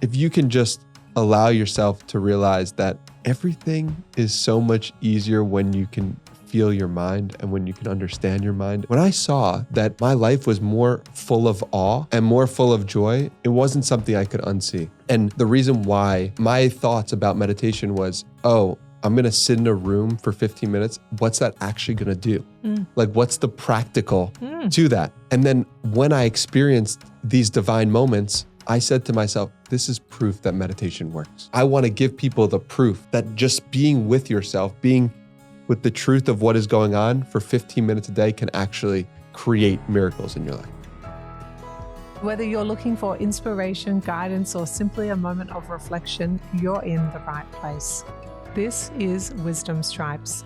if you can just allow yourself to realize that everything is so much easier when you can feel your mind and when you can understand your mind. When I saw that my life was more full of awe and more full of joy, it wasn't something I could unsee. And the reason why my thoughts about meditation was, oh, I'm going to sit in a room for 15 minutes. What's that actually going to do? Like, what's the practical to that? And then when I experienced these divine moments, I said to myself, this is proof that meditation works. I want to give people the proof that just being with yourself, being with the truth of what is going on for 15 minutes a day can actually create miracles in your life. Whether you're looking for inspiration, guidance, or simply a moment of reflection, you're in the right place. This is Wisdom Stripes.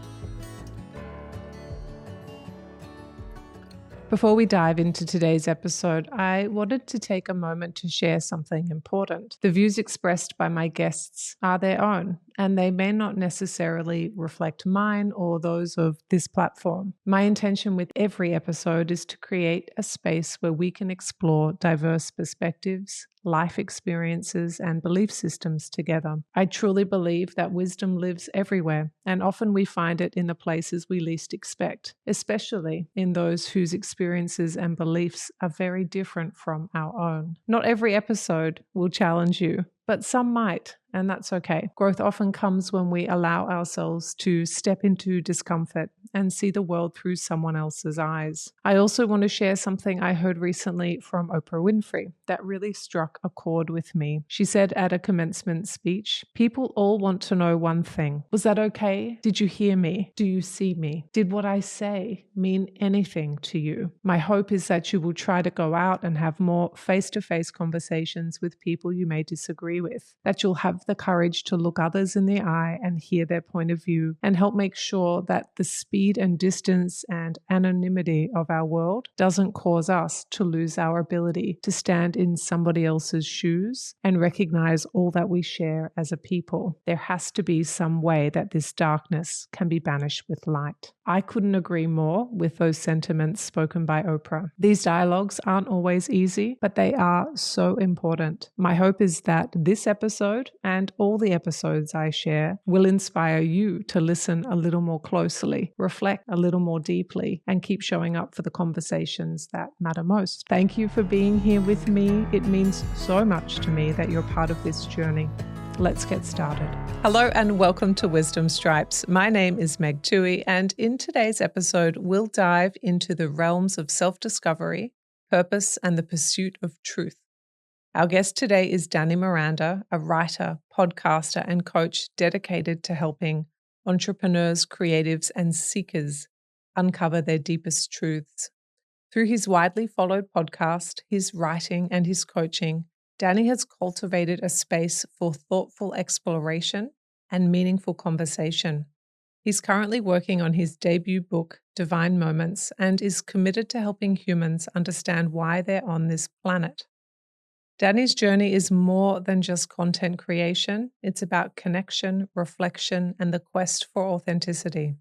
Before we dive into today's episode, I wanted to take a moment to share something important. The views expressed by my guests are their own, and they may not necessarily reflect mine or those of this platform. My intention with every episode is to create a space where we can explore diverse perspectives, life experiences, and belief systems together. I truly believe that wisdom lives everywhere, and often we find it in the places we least expect, especially in those whose experiences and beliefs are very different from our own. Not every episode will challenge you, but some might, and that's okay. Growth often comes when we allow ourselves to step into discomfort and see the world through someone else's eyes. I also want to share something I heard recently from Oprah Winfrey that really struck a chord with me. She said at a commencement speech, "People all want to know one thing. Was that okay? Did you hear me? Do you see me? Did what I say mean anything to you?" My hope is that you will try to go out and have more face-to-face conversations with people you may disagree with, that you'll have the courage to look others in the eye and hear their point of view, and help make sure that the speed and distance and anonymity of our world doesn't cause us to lose our ability to stand in somebody else's shoes and recognize all that we share as a people. There has to be some way that this darkness can be banished with light. I couldn't agree more with those sentiments spoken by Oprah. These dialogues aren't always easy, but they are so important. My hope is that this episode and all the episodes I share will inspire you to listen a little more closely, reflect a little more deeply, and keep showing up for the conversations that matter most. Thank you for being here with me. It means so much to me that you're part of this journey. Let's get started. Hello and welcome to Wisdom Stripes. My name is Meg Tuohey, and in today's episode, we'll dive into the realms of self-discovery, purpose, and the pursuit of truth. Our guest today is Danny Miranda, a writer, podcaster, and coach dedicated to helping entrepreneurs, creatives, and seekers uncover their deepest truths. Through his widely followed podcast, his writing, and his coaching, Danny has cultivated a space for thoughtful exploration and meaningful conversation. He's currently working on his debut book, Divine Moments, and is committed to helping humans understand why they're on this planet. Danny's journey is more than just content creation. It's about connection, reflection, and the quest for authenticity.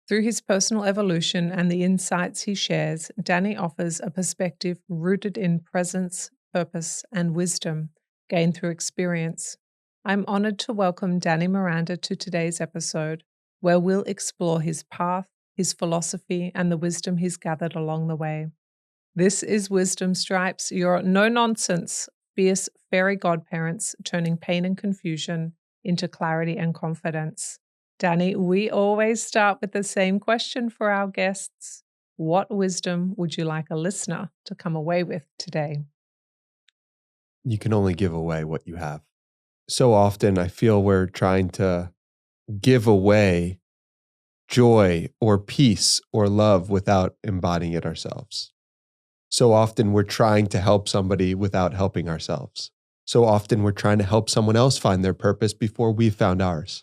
Through his personal evolution and the insights he shares, Danny offers a perspective rooted in presence, purpose, and wisdom gained through experience. I'm honored to welcome Danny Miranda to today's episode, where we'll explore his path, his philosophy, and the wisdom he's gathered along the way. This is Wisdom Stripes, your no-nonsense, fierce fairy godparents turning pain and confusion into clarity and confidence. Danny, we always start with the same question for our guests. What wisdom would you like a listener to come away with today? You can only give away what you have. So often I feel we're trying to give away joy or peace or love without embodying it ourselves. So often we're trying to help somebody without helping ourselves. So often we're trying to help someone else find their purpose before we've found ours.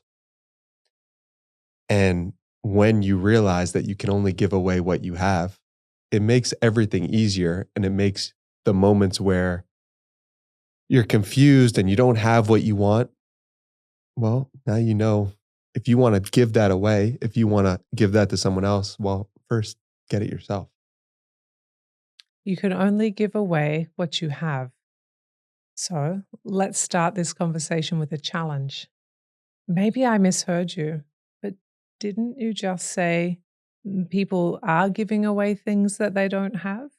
And when you realize that you can only give away what you have, it makes everything easier, and it makes the moments where you're confused and you don't have what you want, well, now you know if you want to give that away, if you want to give that to someone else, well, first get it yourself. You can only give away what you have. So let's start this conversation with a challenge. Maybe I misheard you, but didn't you just say people are giving away things that they don't have?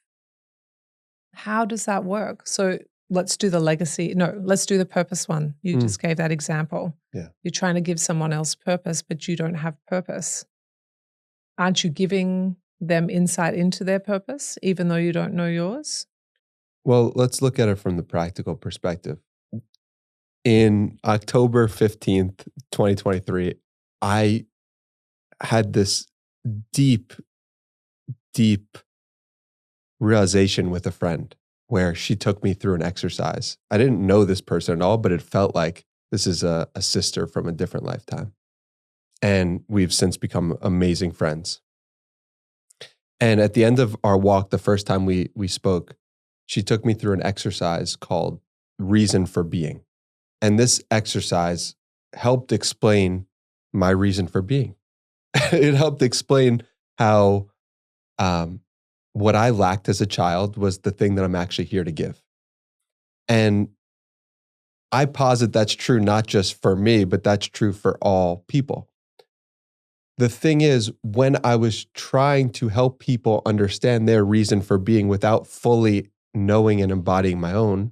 How does that work? So let's do the legacy. No, let's do the purpose one. You just gave that example. Yeah. You're trying to give someone else purpose, but you don't have purpose. Aren't you giving them insight into their purpose, even though you don't know yours? Well, let's look at it from the practical perspective. In October 15th, 2023, I had this deep, deep realization with a friend where she took me through an exercise. I didn't know this person at all, but it felt like this is a sister from a different lifetime. And we've since become amazing friends. And at the end of our walk, the first time we spoke, she took me through an exercise called Reason for Being. And this exercise helped explain my reason for being. It helped explain how what I lacked as a child was the thing that I'm actually here to give. And I posit that's true not just for me, but that's true for all people. The thing is, when I was trying to help people understand their reason for being without fully knowing and embodying my own,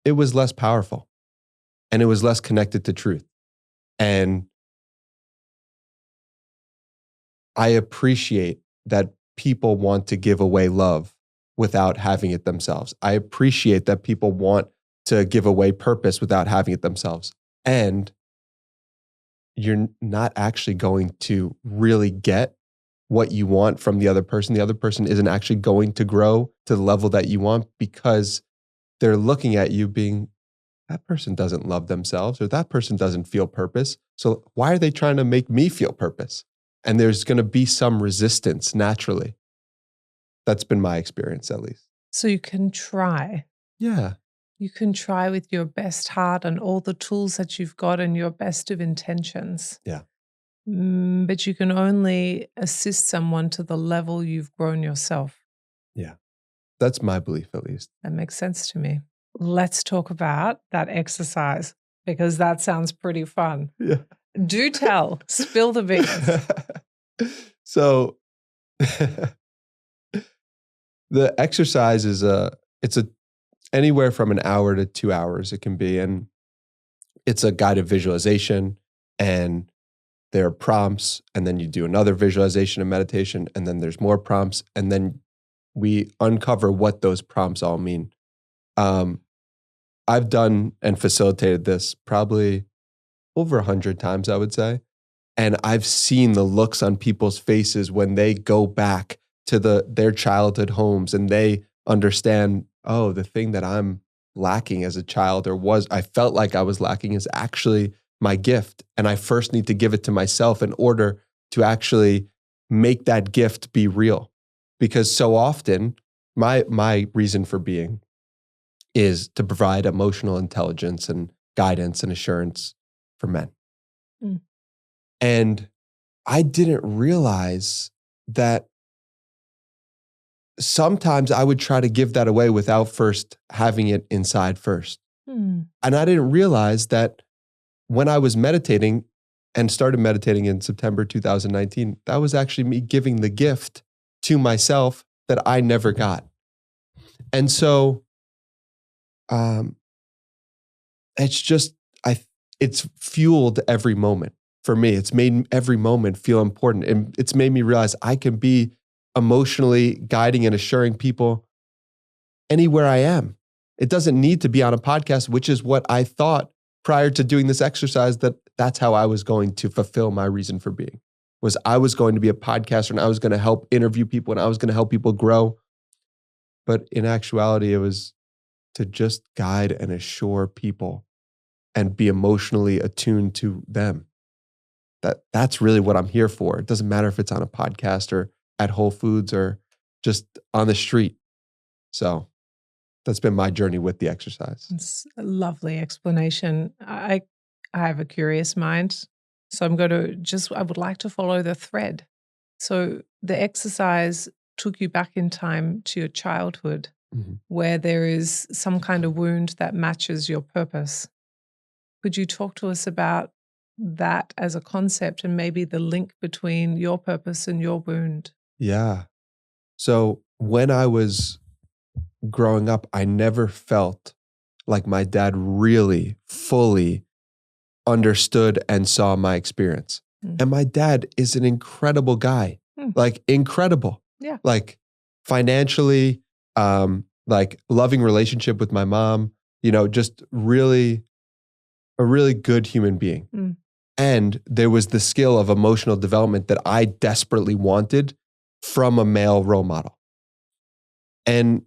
it was less powerful and it was less connected to truth. And I appreciate that people want to give away love without having it themselves. I appreciate that people want to give away purpose without having it themselves. And you're not actually going to really get what you want from the other person. The other person isn't actually going to grow to the level that you want because they're looking at you being, that person doesn't love themselves or that person doesn't feel purpose. So why are they trying to make me feel purpose? And there's going to be some resistance naturally. That's been my experience, at least. So you can try. Yeah. You can try with your best heart and all the tools that you've got and your best of intentions. Yeah. But you can only assist someone to the level you've grown yourself. Yeah. That's my belief, at least. That makes sense to me. Let's talk about that exercise because that sounds pretty fun. Yeah. Do tell. Spill the beans. So the exercise is it's anywhere from an hour to 2 hours it can be. And it's a guided visualization and there are prompts and then you do another visualization and meditation and then there's more prompts and then we uncover what those prompts all mean. I've done and facilitated this probably over 100 times, I would say. And I've seen the looks on people's faces when they go back to their childhood homes and they understand, oh, the thing that I'm lacking as a child I felt like I was lacking is actually my gift. And I first need to give it to myself in order to actually make that gift be real. Because so often my reason for being is to provide emotional intelligence and guidance and assurance for men. And I didn't realize that sometimes I would try to give that away without first having it inside first. And I didn't realize that when I was meditating and started meditating in September 2019, that was actually me giving the gift to myself that I never got. And so it's fueled every moment. For me, it's made every moment feel important. And it's made me realize I can be emotionally guiding and assuring people anywhere I am. It doesn't need to be on a podcast, which is what I thought prior to doing this exercise, that's how I was going to fulfill my reason for being, was I was going to be a podcaster and I was going to help interview people and I was going to help people grow. But in actuality, it was to just guide and assure people and be emotionally attuned to them. That's really what I'm here for. It doesn't matter if it's on a podcast or at Whole Foods or just on the street. So that's been my journey with the exercise. It's a lovely explanation. I have a curious mind. So I would like to follow the thread. So the exercise took you back in time to your childhood. Mhm. where there is some kind of wound that matches your purpose. Could you talk to us about that as a concept and maybe the link between your purpose and your wound? Yeah. So when I was growing up, I never felt like my dad really fully understood and saw my experience. Mm. And my dad is an incredible guy, like incredible, Yeah. like financially, like loving relationship with my mom, just really a really good human being. Mm. And there was the skill of emotional development that I desperately wanted from a male role model. And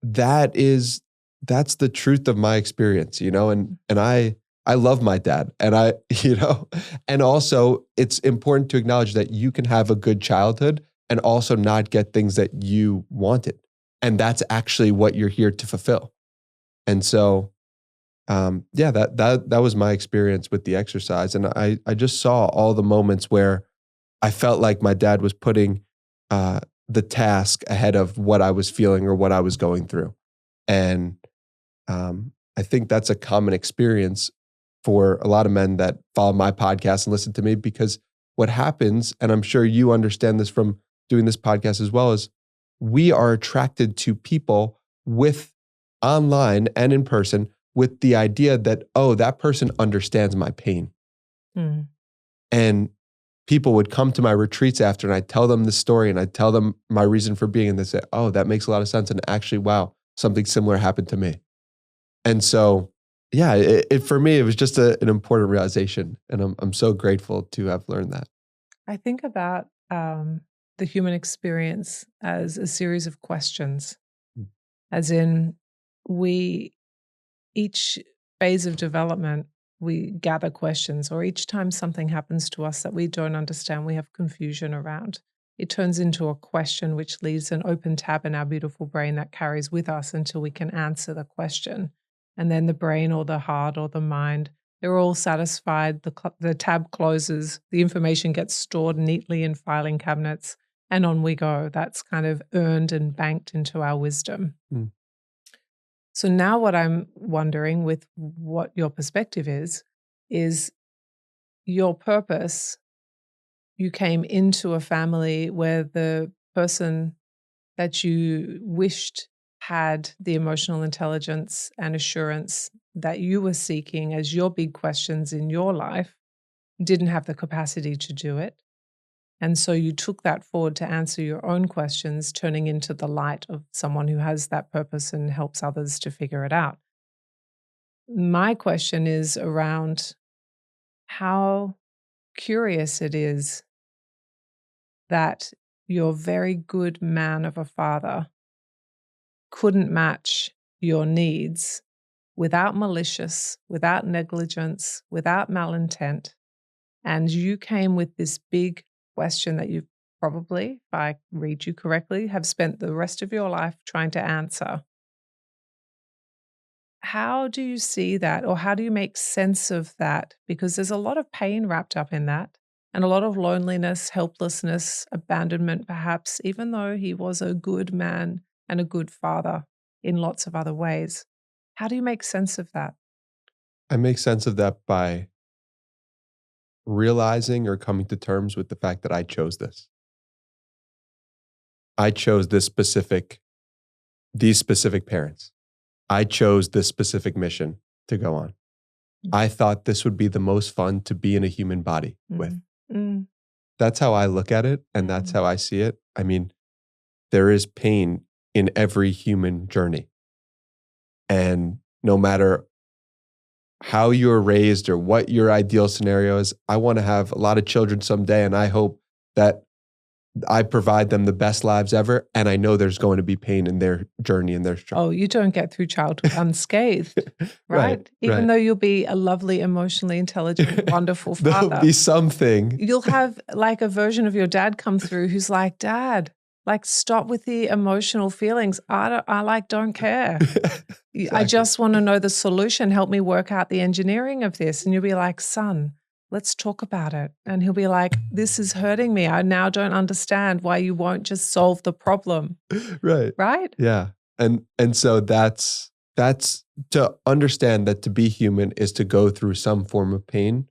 that's the truth of my experience, and I love my dad, and and also it's important to acknowledge that you can have a good childhood and also not get things that you wanted. And that's actually what you're here to fulfill. And so, that was my experience with the exercise. And I just saw all the moments where I felt like my dad was putting the task ahead of what I was feeling or what I was going through. And I think that's a common experience for a lot of men that follow my podcast and listen to me, because what happens, and I'm sure you understand this from doing this podcast as well, is we are attracted to people with online and in person with the idea that, oh, that person understands my pain. Mm. And people would come to my retreats after, and I'd tell them the story and I'd tell them my reason for being, and they say, oh, that makes a lot of sense. And actually, wow, something similar happened to me. And so, yeah, it for me, it was just an important realization. And I'm so grateful to have learned that. I think about the human experience as a series of questions, as in each phase of development, we gather questions, or each time something happens to us that we don't understand, we have confusion around. It turns into a question, which leaves an open tab in our beautiful brain that carries with us until we can answer the question. And then the brain or the heart or the mind, they're all satisfied. The tab closes, the information gets stored neatly in filing cabinets, and on we go. That's kind of earned and banked into our wisdom. Mm. So now what I'm wondering, with what your perspective is your purpose. You came into a family where the person that you wished had the emotional intelligence and assurance that you were seeking as your big questions in your life didn't have the capacity to do it. And so you took that forward to answer your own questions, turning into the light of someone who has that purpose and helps others to figure it out. My question is around how curious it is that your very good man of a father couldn't match your needs without malicious, without negligence, without malintent. And you came with this big question that you probably, if I read you correctly, have spent the rest of your life trying to answer. How do you see that, or how do you make sense of that? Because there's a lot of pain wrapped up in that, and a lot of loneliness, helplessness, abandonment, perhaps, even though he was a good man and a good father in lots of other ways. How do you make sense of that? I make sense of that by realizing or coming to terms with the fact that I chose this. I chose these specific parents. I chose this specific mission to go on. I thought this would be the most fun to be in a human body with. That's how I look at it, and that's how I see it. I mean, there is pain in every human journey. And no matter how you were raised or what your ideal scenario is, I want to have a lot of children someday, and I hope that I provide them the best lives ever. And I know there's going to be pain in their journey and their struggle. Oh, you don't get through childhood unscathed, right? Even though you'll be a lovely, emotionally intelligent, wonderful father. There'll be something. You'll have like a version of your dad come through who's like, Dad, like, stop with the emotional feelings. I don't care. Exactly. I just want to know the solution. Help me work out the engineering of this. And you'll be like, son, let's talk about it. And he'll be like, this is hurting me. I now don't understand why you won't just solve the problem. Right. Right? Yeah. And so that's to understand that to be human is to go through some form of pain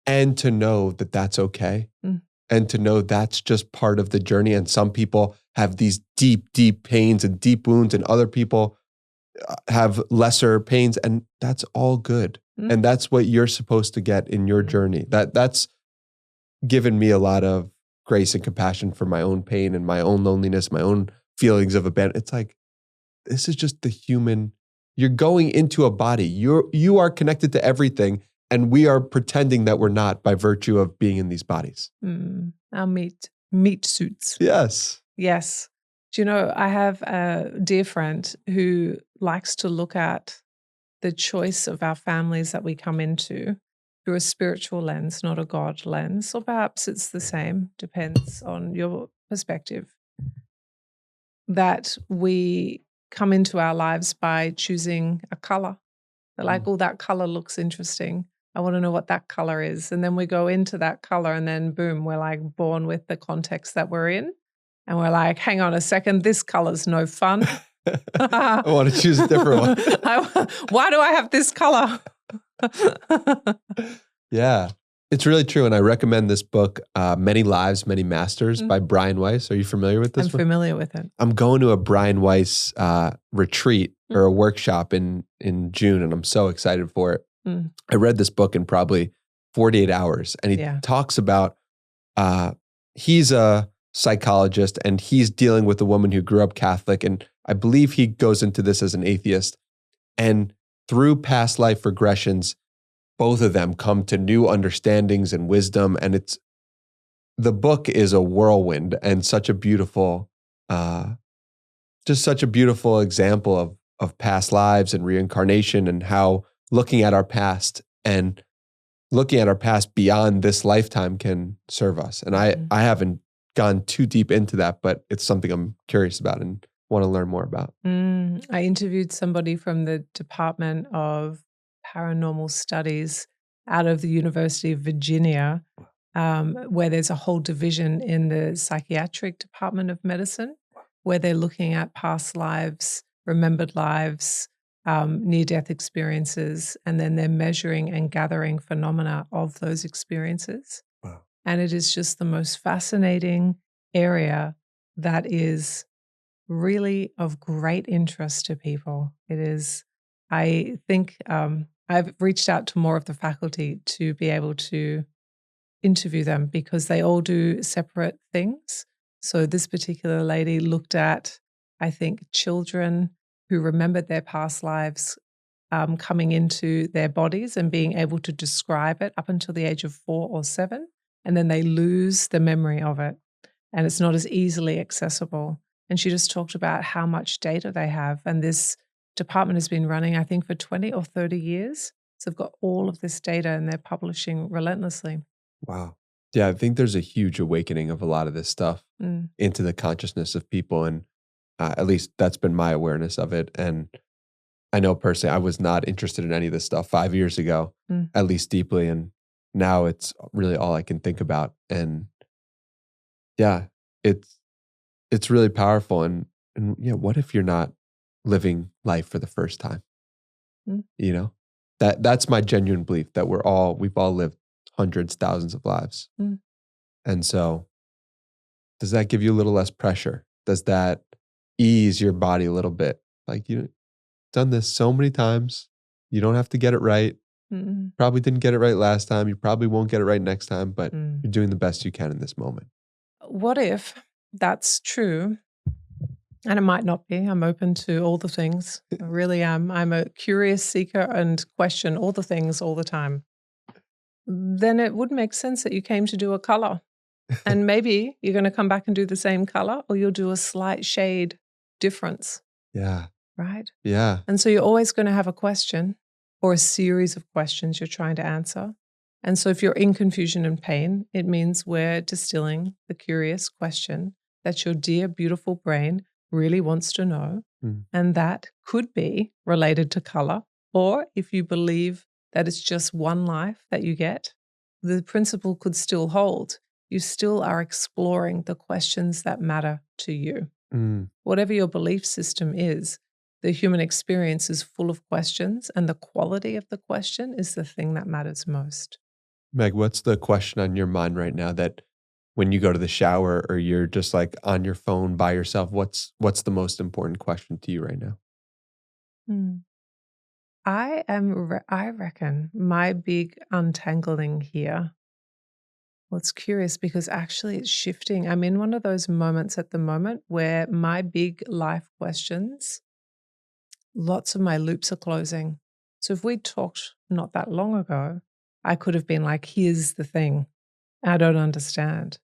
and to know that that's okay. And to know that's just part of the journey. And some people have these deep, deep pains and deep wounds, and other people have lesser pains, and that's all good. And that's what you're supposed to get in your journey. That's given me a lot of grace and compassion for my own pain and my own loneliness, my own feelings of abandonment. It's like, this is just the human. You're going into a body. You are connected to everything, and we are pretending that we're not by virtue of being in these bodies. Our meat suits. Yes. Yes. Do you know, I have a dear friend who likes to look at the choice of our families that we come into through a spiritual lens, not a God lens, or perhaps it's the same, depends on your perspective, that we come into our lives by choosing a color. They're like, oh, that color looks interesting. I want to know what that color is. And then we go into that color, and then boom, we're like born with the context that we're in. And we're like, hang on a second, this color's no fun. I want to choose a different one. Why do I have this color? Yeah, it's really true. And I recommend this book, Many Lives, Many Masters by Brian Weiss. Are you familiar with this I'm familiar with it. I'm going to a Brian Weiss retreat or a workshop in June, and I'm so excited for it. I read this book in probably 48 hours, and he talks about, he's a psychologist, and he's dealing with a woman who grew up Catholic, and I believe he goes into this as an atheist. And through past life regressions, both of them come to new understandings and wisdom, and the book is a whirlwind and such a beautiful, just such a beautiful example of past lives and reincarnation, and how looking at our past and looking at our past beyond this lifetime can serve us. And I haven't gone too deep into that, but it's something I'm curious about and want to learn more about. I interviewed somebody from the Department of Paranormal Studies out of the University of Virginia, where there's a whole division in the psychiatric department of medicine, where they're looking at past lives, remembered lives, near-death experiences, and then they're measuring and gathering phenomena of those experiences. Wow. And it is just the most fascinating area that is really of great interest to people. It is, I think, I've reached out to more of the faculty to be able to interview them, because they all do separate things. So this particular lady looked at, I think, children who remembered their past lives coming into their bodies and being able to describe it up until the age of 4 or 7, and then they lose the memory of it, and it's not as easily accessible. And she just talked about how much data they have, and this department has been running, I think, for 20 or 30 years. So they've got all of this data, and they're publishing relentlessly. Wow. Yeah, I think there's a huge awakening of a lot of this stuff into the consciousness of people. And at least that's been my awareness of it. And I know personally, I was not interested in any of this stuff 5 years ago, at least deeply. And now it's really all I can think about. And yeah, it's really powerful. And yeah, what if you're not living life for the first time? You know, that's my genuine belief, that we've all lived hundreds, thousands of lives. And so does that give you a little less pressure? Does that ease your body a little bit? Like, you've done this so many times. You don't have to get it right. Probably didn't get it right last time. You probably won't get it right next time, but you're doing the best you can in this moment. What if that's true? And it might not be. I'm open to all the things. I really am. I'm a curious seeker and question all the things all the time. Then it would make sense that you came to do a color. And maybe you're going to come back and do the same color, or you'll do a slight shade difference. Yeah. Right? Yeah. And so you're always going to have a question or a series of questions you're trying to answer. And so if you're in confusion and pain, it means we're distilling the curious question that your dear, beautiful brain really wants to know. And that could be related to color. Or if you believe that it's just one life that you get, the principle could still hold. You still are exploring the questions that matter to you. Mm. Whatever your belief system is, the human experience is full of questions, and the quality of the question is the thing that matters most. Meg, what's the question on your mind right now that when you go to the shower or you're just like on your phone by yourself, what's the most important question to you right now? I reckon my big untangling here. Well, it's curious because actually it's shifting. I'm in one of those moments at the moment where my big life questions, lots of my loops are closing. So if we talked not that long ago, I could have been like, here's the thing, I don't understand.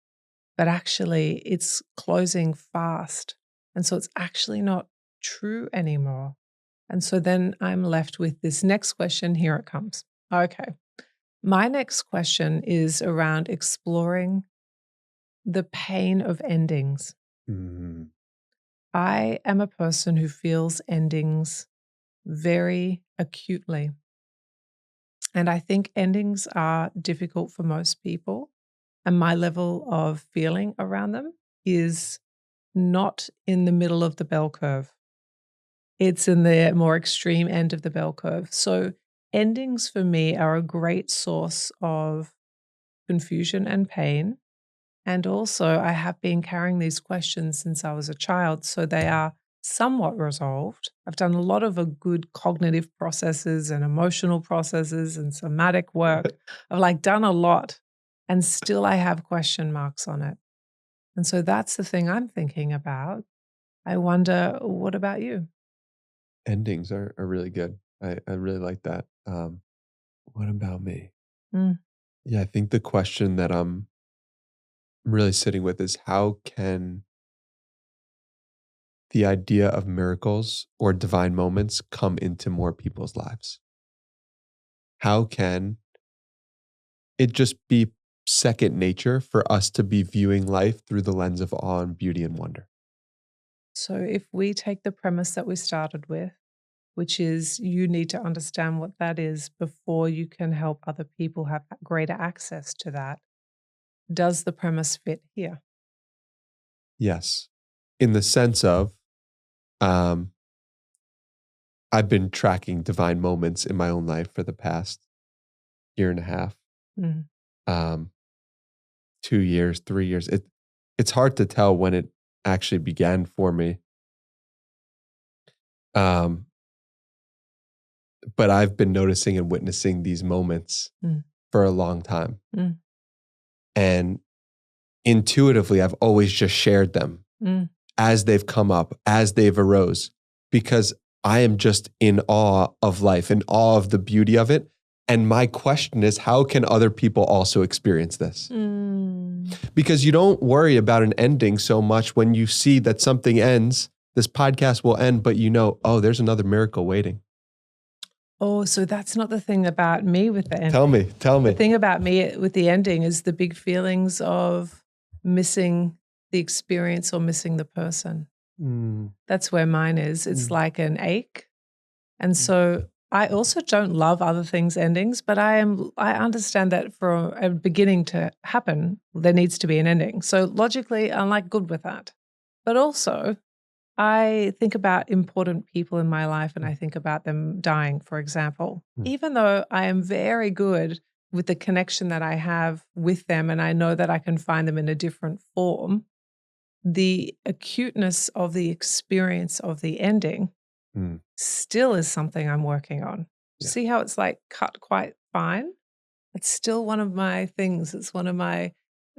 But actually it's closing fast. And so it's actually not true anymore. And so then I'm left with this next question. Here it comes. Okay. My next question is around exploring the pain of endings. Mm. I am a person who feels endings very acutely. And I think endings are difficult for most people. And my level of feeling around them is not in the middle of the bell curve. It's in the more extreme end of the bell curve. So endings for me are a great source of confusion and pain. And also, I have been carrying these questions since I was a child. So they are somewhat resolved. I've done a lot of good cognitive processes and emotional processes and somatic work. I've done a lot. And still I have question marks on it. And so that's the thing I'm thinking about. I wonder, what about you? Endings are really good. I really like that. What about me? Mm. Yeah, I think the question that I'm really sitting with is how can the idea of miracles or divine moments come into more people's lives? How can it just be second nature for us to be viewing life through the lens of awe and beauty and wonder? So if we take the premise that we started with, which is you need to understand what that is before you can help other people have greater access to that, does the premise fit here? Yes. In the sense of, I've been tracking divine moments in my own life for the past year and a half, Mm. 2 years, 3 years. It's hard to tell when it actually began for me. But I've been noticing and witnessing these moments for a long time. Mm. And intuitively, I've always just shared them as they've come up, as they've arose, because I am just in awe of life, in awe of the beauty of it. And my question is, how can other people also experience this? Because you don't worry about an ending so much when you see that something ends, this podcast will end, but oh, there's another miracle waiting. Oh, so that's not the thing about me with the ending. Tell me. The thing about me with the ending is the big feelings of missing the experience or missing the person. That's where mine is. It's like an ache. And so I also don't love other things' endings, but I understand that for a beginning to happen, there needs to be an ending. So logically, I'm good with that. But also, I think about important people in my life and I think about them dying, for example. Even though I am very good with the connection that I have with them and I know that I can find them in a different form, the acuteness of the experience of the ending still is something I'm working on. Yeah. See how it's cut quite fine? It's still one of my things. It's one of my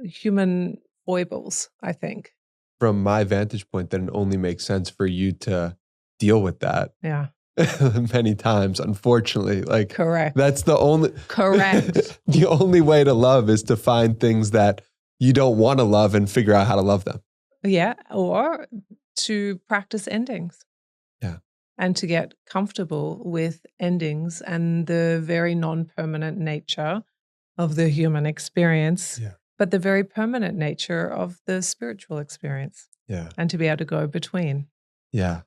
human foibles, I think. From my vantage point, then it only makes sense for you to deal with that. Yeah. Many times, unfortunately. Correct. That's the only correct. The only way to love is to find things that you don't want to love and figure out how to love them. Yeah. Or to practice endings. Yeah. And to get comfortable with endings and the very non-permanent nature of the human experience. Yeah. But the very permanent nature of the spiritual experience. Yeah. And to be able to go between. Yeah.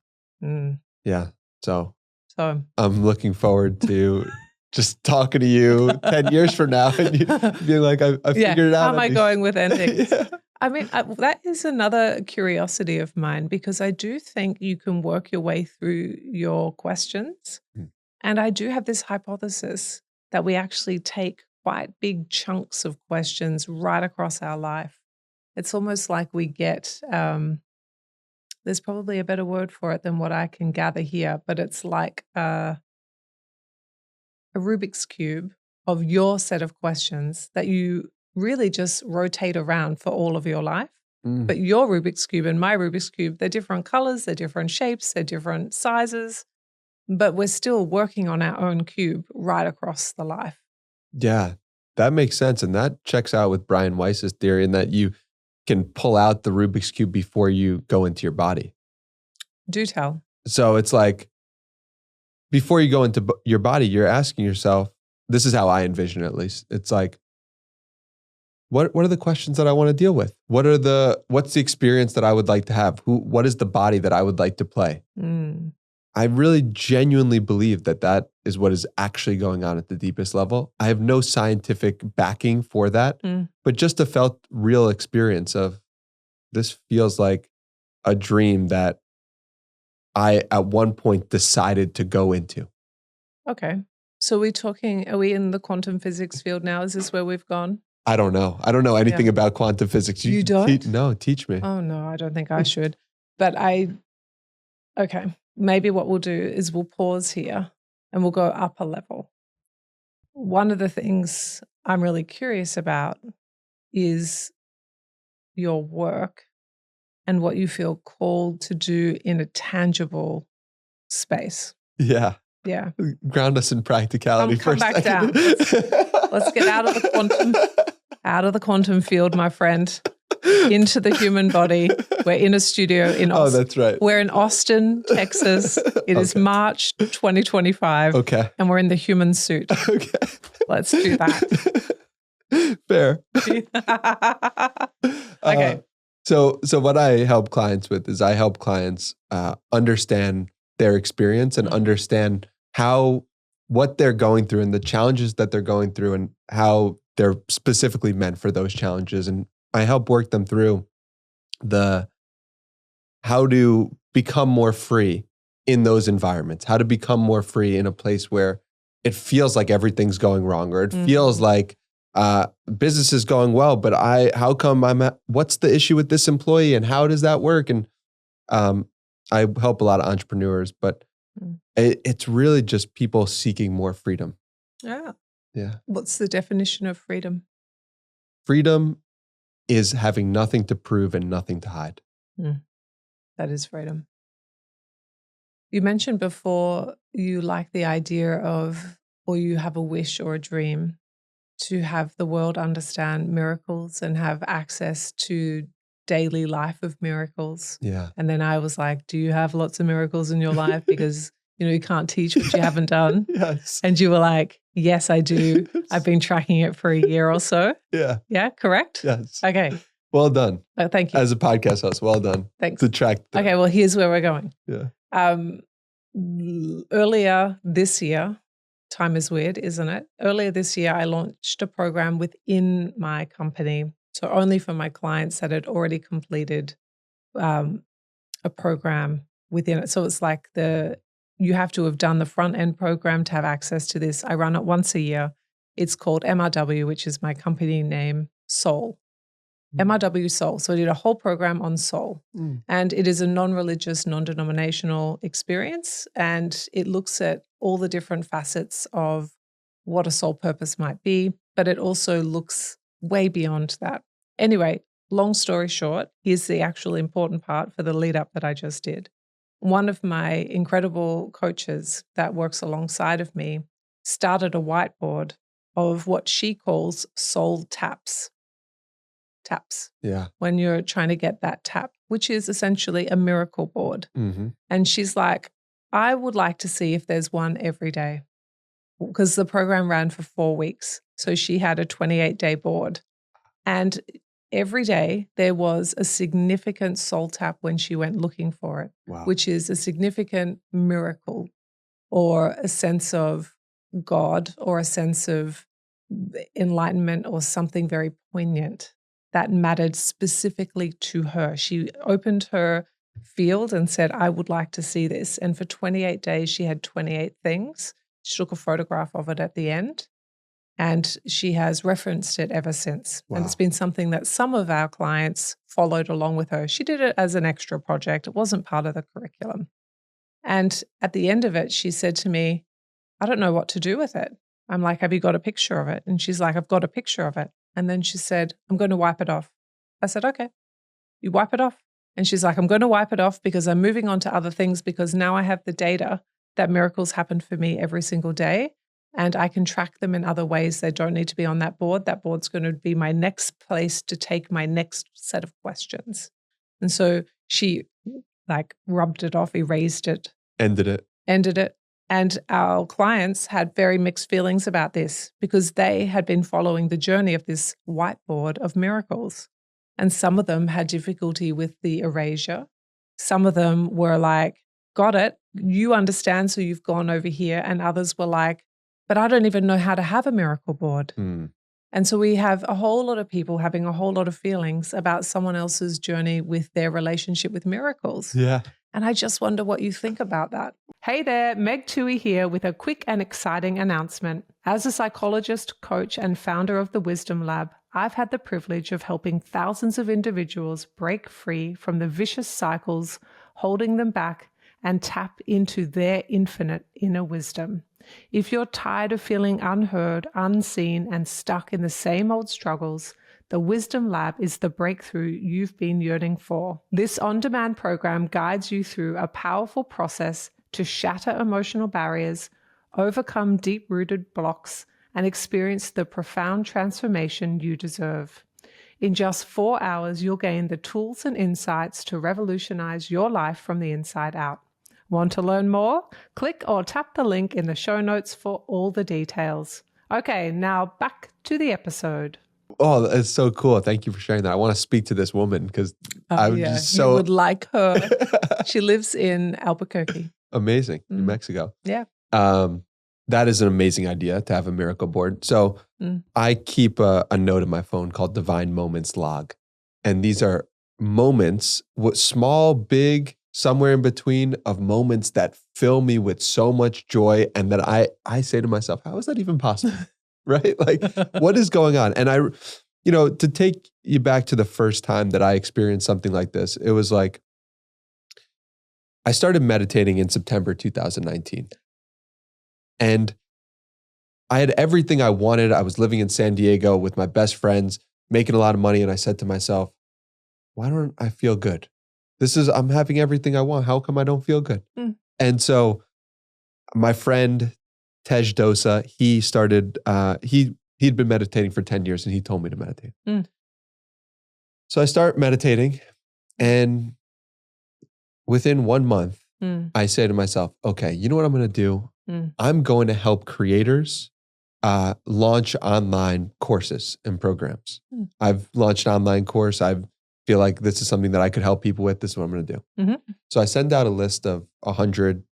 Yeah. So I'm looking forward to just talking to you 10 years from now and you being like, I figured it out. How am I going with endings? Yeah. I mean, that is another curiosity of mine, because I do think you can work your way through your questions. And I do have this hypothesis that we actually take quite big chunks of questions right across our life. It's almost like we get, there's probably a better word for it than what I can gather here, but it's like a Rubik's Cube of your set of questions that you really just rotate around for all of your life. But your Rubik's Cube and my Rubik's Cube, they're different colors, they're different shapes, they're different sizes, but we're still working on our own cube right across the life. Yeah, that makes sense. And that checks out with Brian Weiss's theory in that you can pull out the Rubik's Cube before you go into your body. Do tell. So it's like, before you go into your body, you're asking yourself, this is how I envision it at least. It's like, what are the questions that I want to deal with? What's the experience that I would like to have? What is the body that I would like to play? I really genuinely believe that is what is actually going on at the deepest level. I have no scientific backing for that, but just a felt real experience of, this feels like a dream that I at one point decided to go into. Okay. So are we in the quantum physics field now? Is this where we've gone? I don't know. I don't know anything about quantum physics. You don't? No, teach me. Oh, no, I don't think I should. But okay, maybe what we'll do is we'll pause here and we'll go up a level. One of the things I'm really curious about is your work and what you feel called to do in a tangible space. Yeah. Yeah. Ground us in practicality come back down. Let's get out of the quantum field, my friend, into the human body. We're in a studio in Austin. Oh, that's right. We're in Austin, Texas. It is March 2025. Okay. And we're in the human suit. Okay. Let's do that. Fair. Okay. So what I help clients with is I help clients understand their experience and understand what they're going through and the challenges that they're going through and how they're specifically meant for those challenges. And I help work them through how to become more free in those environments, how to become more free in a place where it feels like everything's going wrong, or it feels like business is going well, but what's the issue with this employee and how does that work? And I help a lot of entrepreneurs, but it's really just people seeking more freedom. Yeah. Yeah. What's the definition of freedom? Freedom is having nothing to prove and nothing to hide. That is freedom. You mentioned before you like the idea of, or you have a wish or a dream to have the world understand miracles and have access to daily life of miracles. Yeah. And then I was like, do you have lots of miracles in your life? Because, you can't teach what you haven't done. Yes. And you were like, yes, I do. I've been tracking it for a year or so. Yeah. Yeah, correct? Yes. Okay. Well done. Oh, thank you. As a podcast host, well done. Thanks. To track. Okay, well, here's where we're going. Yeah. Earlier this year, time is weird, isn't it? Earlier this year, I launched a program within my company, so only for my clients that had already completed a program within it. So it's like you have to have done the front end program to have access to this. I run it once a year. It's called MRW, which is my company name, Soul. MRW Soul. So I did a whole program on soul. And it is a non-religious, non-denominational experience. And it looks at all the different facets of what a soul purpose might be, but it also looks way beyond that. Anyway, long story short, here's the actual important part for the lead up that I just did. One of my incredible coaches that works alongside of me started a whiteboard of what she calls soul taps. Yeah. When you're trying to get that tap, which is essentially a miracle board. And she's like, I would like to see if there's one every day, because the program ran for 4 weeks. So she had a 28-day board. And every day there was a significant soul tap when she went looking for it, which is a significant miracle or a sense of God or a sense of enlightenment or something very poignant that mattered specifically to her. She opened her field and said, I would like to see this. And for 28 days, she had 28 things. She took a photograph of it at the end, and she has referenced it ever since. Wow. And it's been something that some of our clients followed along with her. She did it as an extra project. It wasn't part of the curriculum. And at the end of it, she said to me, I don't know what to do with it. I'm like, have you got a picture of it? And she's like, I've got a picture of it. And then she said, I'm going to wipe it off. I said, okay, you wipe it off. And she's like, I'm going to wipe it off because I'm moving on to other things, because now I have the data that miracles happen for me every single day, and I can track them in other ways. They don't need to be on that board. That board's going to be my next place to take my next set of questions. And so she rubbed it off, erased it. Ended it. And our clients had very mixed feelings about this because they had been following the journey of this whiteboard of miracles. And some of them had difficulty with the erasure. Some of them were like, got it, you understand, so you've gone over here. And others were like, but I don't even know how to have a miracle board. And so we have a whole lot of people having a whole lot of feelings about someone else's journey with their relationship with miracles. Yeah. And I just wonder what you think about that. Hey there, Meg Tuohey here with a quick and exciting announcement. As a psychologist, coach, and founder of the Wisdom Lab, I've had the privilege of helping thousands of individuals break free from the vicious cycles holding them back and tap into their infinite inner wisdom. If you're tired of feeling unheard, unseen, and stuck in the same old struggles, the Wisdom Lab is the breakthrough you've been yearning for. This on-demand program guides you through a powerful process to shatter emotional barriers, overcome deep-rooted blocks, and experience the profound transformation you deserve. In just 4 hours, you'll gain the tools and insights to revolutionize your life from the inside out. Want to learn more? Click or tap the link in the show notes for all the details. Okay, now back to the episode. Oh, that's so cool. Thank you for sharing that. I want to speak to this woman because just so... You would like her. She lives in Albuquerque. Amazing. New Mexico. Yeah. That is an amazing idea to have a miracle board. So I keep a note in my phone called Divine Moments Log. And these are moments, small, big, somewhere in between, of moments that fill me with so much joy. And that I say to myself, how is that even possible? Right? Like, what is going on? And to take you back to the first time that I experienced something like this, it was like, I started meditating in September 2019. And I had everything I wanted. I was living in San Diego with my best friends, making a lot of money. And I said to myself, why don't I feel good? I'm having everything I want. How come I don't feel good? And so my friend, Tej Dosa, he started, he'd been meditating for 10 years and he told me to meditate. So I start meditating, and within 1 month, I say to myself, okay, you know what I'm going to do? I'm going to help creators launch online courses and programs. I've launched an online course. I feel like this is something that I could help people with. This is what I'm going to do. So I send out a list of 100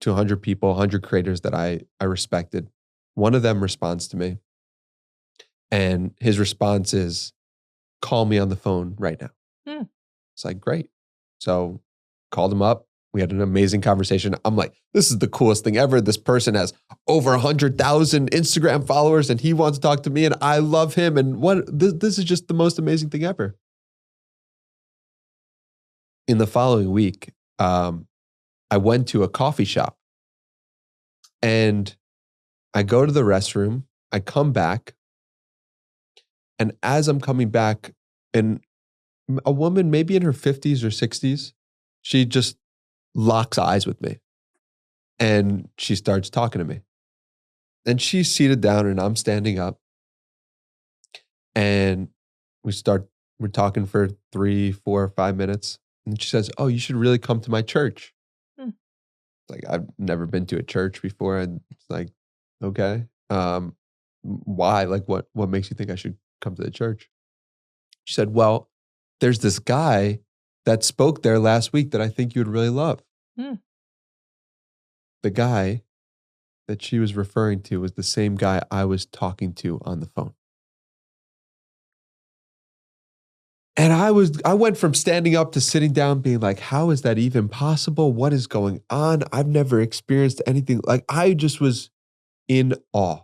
to 100 people, 100 creators that I respected. One of them responds to me, and his response is, call me on the phone right now. It's like, great. So called him up. We had an amazing conversation. I'm like, this is the coolest thing ever. This person has over 100,000 Instagram followers and he wants to talk to me and I love him. And this is just the most amazing thing ever. In the following week, I went to a coffee shop and I go to the restroom. I come back. And as I'm coming back, and a woman maybe in her 50s or 60s, she just locks eyes with me and she starts talking to me. And she's seated down and I'm standing up. And we're talking for 3, 4, 5 minutes. And she says, oh, you should really come to my church. Like, I've never been to a church before. And it's like, okay, why? Like, what makes you think I should come to the church? She said, well, there's this guy that spoke there last week that I think you would really love. The guy that she was referring to was the same guy I was talking to on the phone. And I went from standing up to sitting down being like, how is that even possible? What is going on? I've never experienced anything. Like I just was in awe.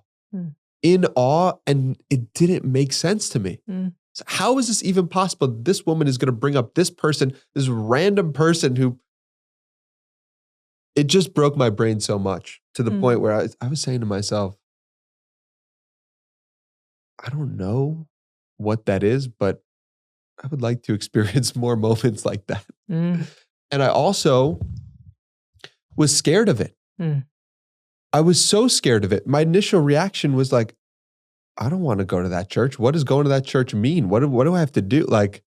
In awe, and it didn't make sense to me. So how is this even possible? This woman is going to bring up this person, this random person who, it just broke my brain so much to the point where I was saying to myself, I don't know what that is, but I would like to experience more moments like that. And I also was scared of it. I was so scared of it. My initial reaction was like, I don't want to go to that church. What does going to that church mean? What do I have to do? Like,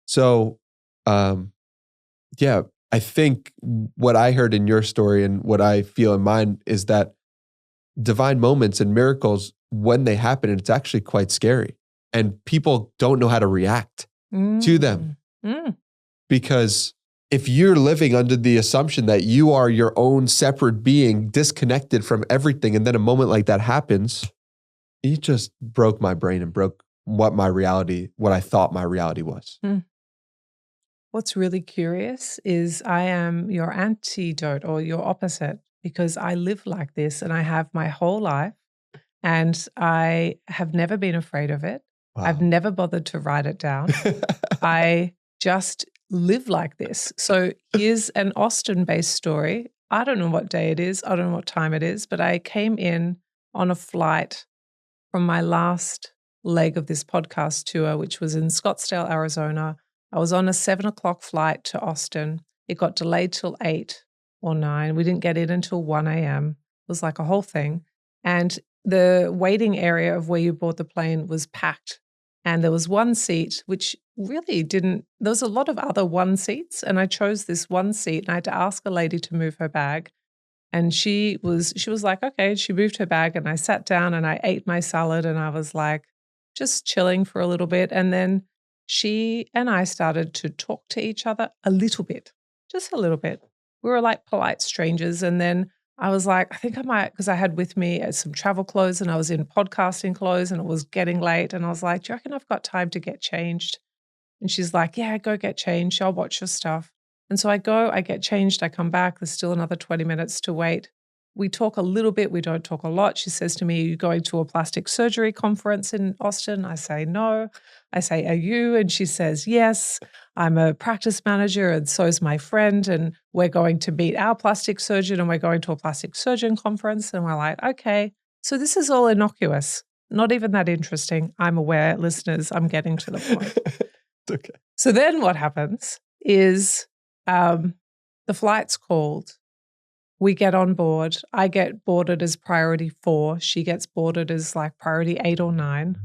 so, yeah, I think what I heard in your story and what I feel in mine is that divine moments and miracles, when they happen, it's actually quite scary. And people don't know how to react to them. Because if you're living under the assumption that you are your own separate being, disconnected from everything, and then a moment like that happens, it just broke my brain and broke what I thought my reality was. What's really curious is I am your antidote or your opposite, because I live like this and I have my whole life and I have never been afraid of it. Wow. I've never bothered to write it down. I just live like this. So here's an Austin-based story. I don't know what day it is. I don't know what time it is, but I came in on a flight from my last leg of this podcast tour, which was in Scottsdale, Arizona. I was on a 7:00 flight to Austin. It got delayed till 8 or 9. We didn't get in until 1 a.m. It was like a whole thing. And the waiting area of where you board the plane was packed. And there was one seat, which really there was a lot of other one seats. And I chose this one seat and I had to ask a lady to move her bag. And she was like, okay, she moved her bag and I sat down and I ate my salad and I was like just chilling for a little bit. And then she and I started to talk to each other a little bit, just a little bit. We were like polite strangers. And then I was like, I think I might, because I had with me some travel clothes and I was in podcasting clothes and it was getting late. And I was like, do you reckon I've got time to get changed? And she's like, yeah, go get changed. I'll watch your stuff. And so I go, I get changed, I come back. There's still another 20 minutes to wait. We talk a little bit. We don't talk a lot. She says to me, are you going to a plastic surgery conference in Austin? I say, no. I say, are you? And she says, yes, I'm a practice manager and so is my friend. And we're going to meet our plastic surgeon and we're going to a plastic surgeon conference. And we're like, okay, so this is all innocuous. Not even that interesting. I'm aware, listeners, I'm getting to the point. Okay. So then what happens is the flight's called. We get on board. I get boarded as priority 4. She gets boarded as like priority 8 or 9.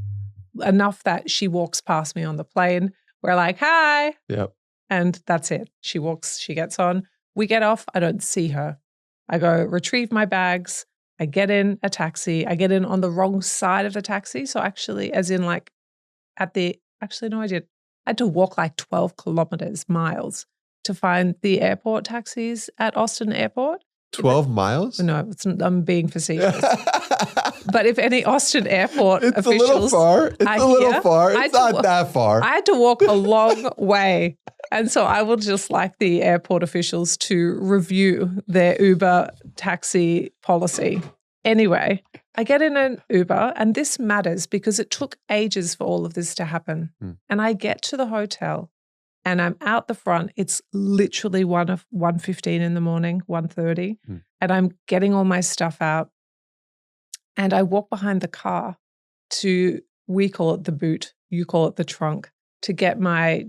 Enough that she walks past me on the plane. We're like, hi. Yep. And that's it. She walks, she gets on. We get off. I don't see her. I go retrieve my bags. I get in a taxi. I get in on the wrong side of the taxi. So actually, as in like no, I did. I had to walk like 12 miles to find the airport taxis at Austin Airport. 12 miles? No, I'm being facetious. But if any Austin Airport it's officials... a little far. It's a little far. It's not that far. I had to walk a long way. And so I would just like the airport officials to review their Uber taxi policy. Anyway, I get in an Uber, and this matters because it took ages for all of this to happen. And I get to the hotel, and I'm out the front. It's literally 1:15 in the morning, 1:30, and I'm getting all my stuff out. And I walk behind the car we call it the boot, you call it the trunk, to get my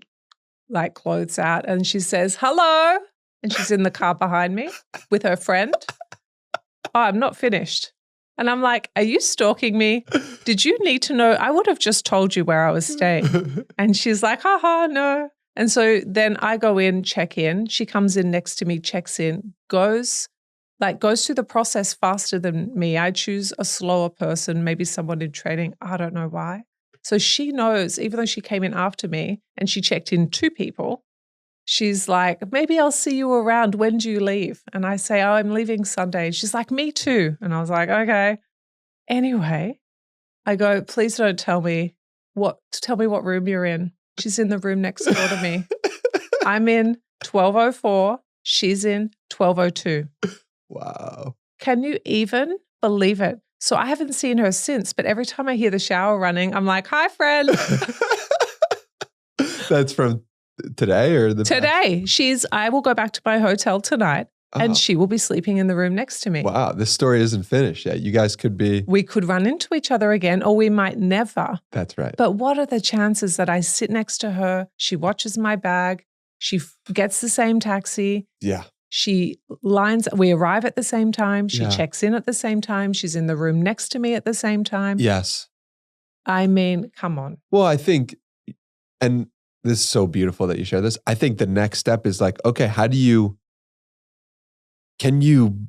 like clothes out. And she says, hello. And she's in the car behind me with her friend. Oh, I'm not finished. And I'm like, are you stalking me? Did you need to know? I would have just told you where I was staying. And she's like, haha, no. And so then I go in, check in. She comes in next to me, checks in, goes through the process faster than me. I choose a slower person, maybe someone in training. I don't know why. So she knows, even though she came in after me and she checked in 2 people, she's like, maybe I'll see you around. When do you leave? And I say, oh, I'm leaving Sunday. And she's like, me too. And I was like, okay. Anyway, I go, please don't tell me what room you're in. She's in the room next door to me. I'm in 1204. She's in 1202. Wow. Can you even believe it? So I haven't seen her since, but every time I hear the shower running, I'm like, hi, friend. That's from today or the Today. I will go back to my hotel tonight and she will be sleeping in the room next to me. Wow. This story isn't finished yet. You guys could be. We could run into each other again or we might never. That's right. But what are the chances that I sit next to her, she watches my bag, she gets the same taxi. Yeah. We arrive at the same time. She checks in at the same time. She's in the room next to me at the same time. Yes. I mean, come on. Well, I think, and this is so beautiful that you share this. I think the next step is like, okay, can you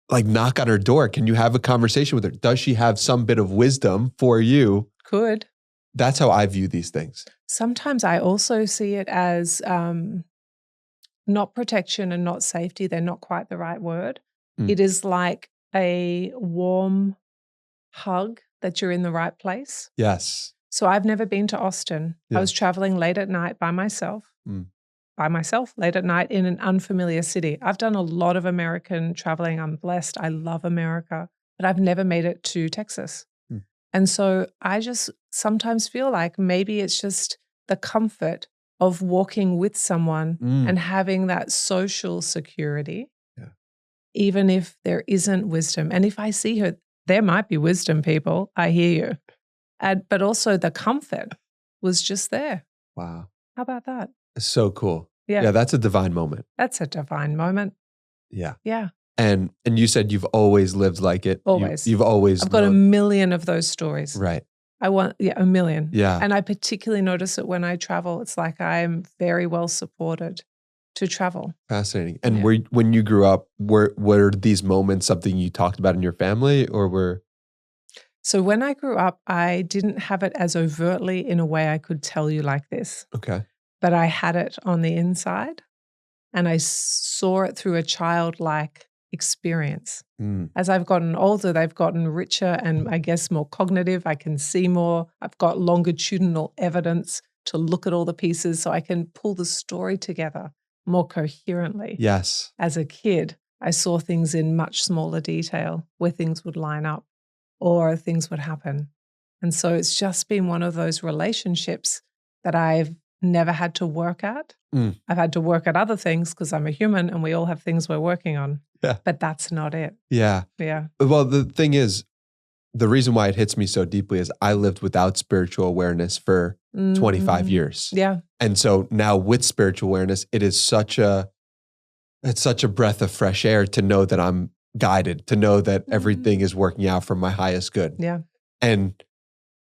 like knock on her door? Can you have a conversation with her? Does she have some bit of wisdom for you? Could. That's how I view these things. Sometimes I also see it as not protection and not safety. They're not quite the right word. It is like a warm hug that you're in the right place. Yes. So I've never been to Austin. I was traveling late at night by myself. Late at night in an unfamiliar city. I've done a lot of American traveling. I'm blessed. I love America, but I've never made it to Texas. And so I just sometimes feel like maybe it's just the comfort of walking with someone and having that social security, even if there isn't wisdom. And if I see her, there might be wisdom, people. I hear you. But also the comfort was just there. Wow. How about that? So cool. Yeah. Yeah, that's a divine moment. That's a divine moment. Yeah. Yeah. And you said you've always lived like it. Always. You've always I've got a million of those stories. Right. A million. Yeah. And I particularly notice it when I travel. It's like I'm very well supported to travel. Fascinating. And when you grew up, were these moments something you talked about in your family or were? So when I grew up, I didn't have it as overtly in a way I could tell you like this. Okay. But I had it on the inside and I saw it through a childlike experience. As I've gotten older, they've gotten richer and I guess more cognitive. I can see more. I've got longitudinal evidence to look at all the pieces so I can pull the story together more coherently. Yes. As a kid, I saw things in much smaller detail where things would line up or things would happen. And so it's just been one of those relationships that I've never had to work at. I've had to work at other things because I'm a human and we all have things we're working on. Yeah. But that's not it. Yeah. Yeah. Well, the thing is, the reason why it hits me so deeply is I lived without spiritual awareness for 25 years. Yeah. And so now with spiritual awareness, it's such a breath of fresh air to know that I'm guided, to know that everything is working out for my highest good. Yeah. And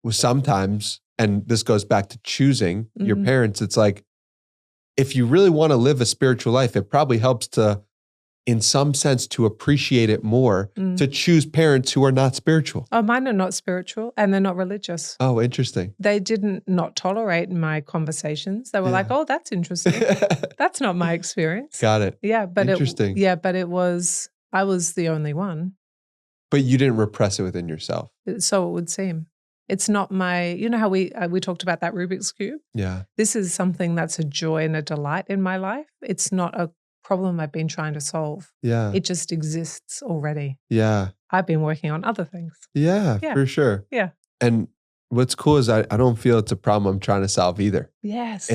sometimes, and this goes back to choosing your parents, it's like, if you really want to live a spiritual life, it probably helps to, in some sense, to appreciate it more, to choose parents who are not spiritual. Oh, mine are not spiritual and they're not religious. Oh, interesting. They didn't not tolerate my conversations. They were like, oh, that's interesting. That's not my experience. Got it. Yeah. But interesting. I was the only one. But you didn't repress it within yourself. So it would seem. It's not you know how we talked about that Rubik's Cube? Yeah. This is something that's a joy and a delight in my life. It's not a problem I've been trying to solve. Yeah. It just exists already. Yeah. I've been working on other things. Yeah, for sure. Yeah. And what's cool is I don't feel it's a problem I'm trying to solve either. Yes.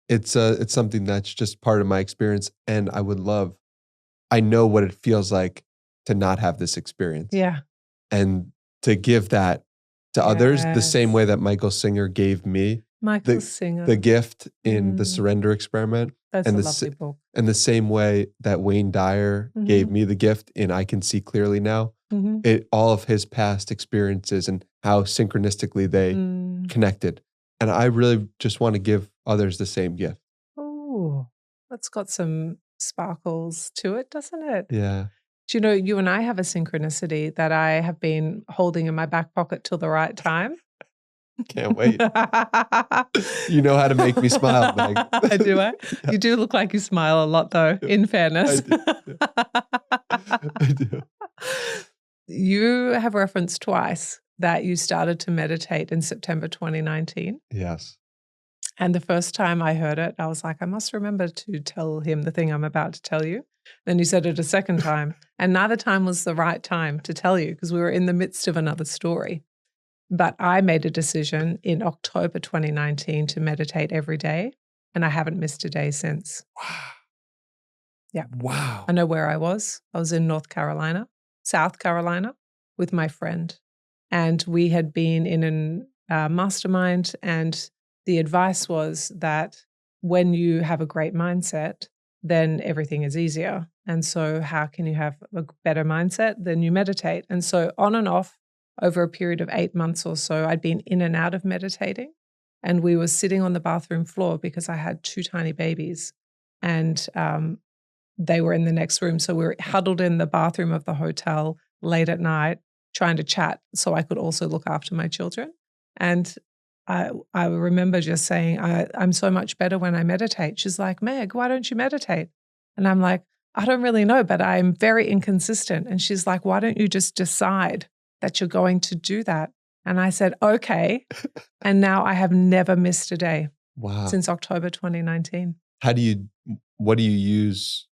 It's something that's just part of my experience. And I know what it feels like to not have this experience. Yeah. And to give that to others the same way that Michael Singer gave me the gift in The Surrender Experiment. That's a lovely book. And the same way that Wayne Dyer gave me the gift in I Can See Clearly Now. All of his past experiences and how synchronistically they connected. And I really just want to give others the same gift. Oh, that's got some sparkles to it, doesn't it? Yeah. Do you know, you and I have a synchronicity that I have been holding in my back pocket till the right time. Can't wait. You know how to make me smile, Meg. I do. Yeah. You do look like you smile a lot, though, in fairness. I do. You have referenced twice that you started to meditate in September 2019. Yes. And the first time I heard it, I was like, I must remember to tell him the thing I'm about to tell you. Then you said it a second time, and neither time was the right time to tell you because we were in the midst of another story. But I made a decision in October 2019 to meditate every day, and I haven't missed a day since. Wow. Yeah. Wow. I know where I was. I was in South Carolina with my friend, and we had been in a mastermind, and the advice was that when you have a great mindset, then everything is easier. And so how can you have a better mindset? Then you meditate. And so on and off over a period of 8 months or so, I'd been in and out of meditating. And we were sitting on the bathroom floor because I had 2 tiny babies, and they were in the next room. So we were huddled in the bathroom of the hotel late at night trying to chat so I could also look after my children. And I remember just saying, I'm so much better when I meditate. She's like, Meg, why don't you meditate? And I'm like, I don't really know, but I'm very inconsistent. And she's like, why don't you just decide that you're going to do that? And I said, okay. And now I have never missed a day. Wow. Since October 2019. What do you use?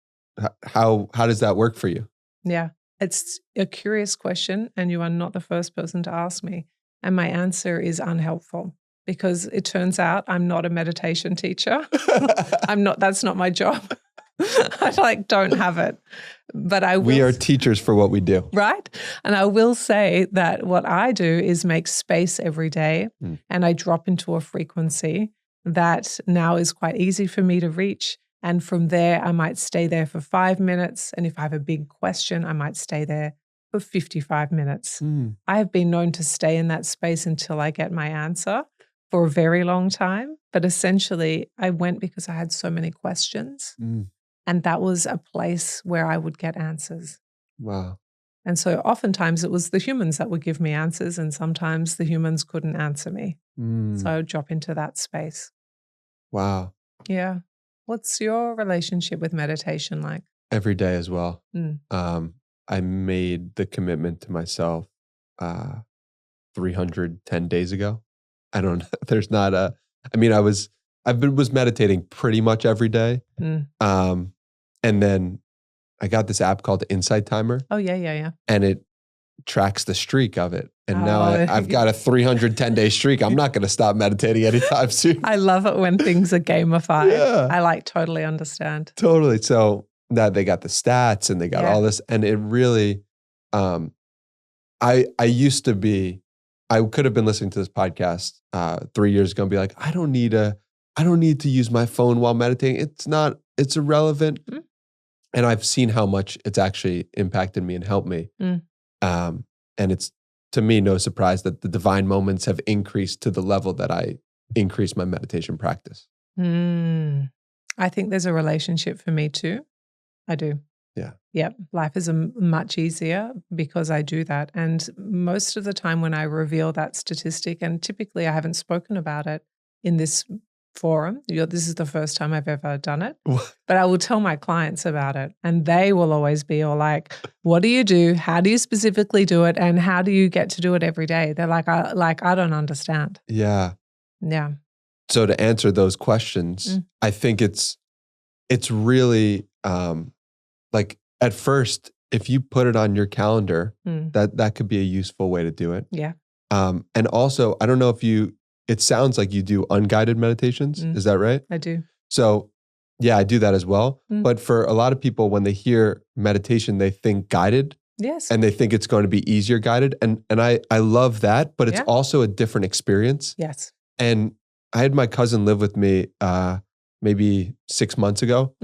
How does that work for you? Yeah, it's a curious question, and you are not the first person to ask me. And my answer is unhelpful because it turns out I'm not a meditation teacher. That's not my job. I don't have it, but we are teachers for what we do. Right. And I will say that what I do is make space every day, and I drop into a frequency that now is quite easy for me to reach. And from there, I might stay there for 5 minutes. And if I have a big question, I might stay there for 55 minutes. I have been known to stay in that space until I get my answer for a very long time. But essentially, I went because I had so many questions. And that was a place where I would get answers. Wow. And so oftentimes it was the humans that would give me answers, and sometimes the humans couldn't answer me. So I would drop into that space. Wow. Yeah. What's your relationship with meditation like? Every day as well. I made the commitment to myself 310 days ago. I don't know. There's not I was meditating pretty much every day. And then I got this app called Insight Timer. Oh, yeah. And it tracks the streak of it. And now I've got a 310-day streak. I'm not going to stop meditating anytime soon. I love it when things are gamified. Yeah. I totally understand. Totally. So that they got the stats and they got all this. And it really, I could have been listening to this podcast 3 years ago and be like, I don't need to use my phone while meditating. It's irrelevant. And I've seen how much it's actually impacted me and helped me. And it's, to me, no surprise that the divine moments have increased to the level that I increased my meditation practice. I think there's a relationship for me too. I do. Yeah. Yep. Life is much easier because I do that. And most of the time when I reveal that statistic, and typically I haven't spoken about it in this forum, this is the first time I've ever done it, but I will tell my clients about it, and they will always be all like, what do you do? How do you specifically do it? And how do you get to do it every day? They're like, I don't understand. Yeah. Yeah. So to answer those questions, I think it's really like at first, if you put it on your calendar, that could be a useful way to do it. Yeah. And also, I don't know if it sounds like you do unguided meditations. Is that right? I do. So yeah, I do that as well. But for a lot of people, when they hear meditation, they think guided. Yes. And they think it's going to be easier guided. And I love that, but it's also a different experience. Yes. And I had my cousin live with me maybe 6 months ago.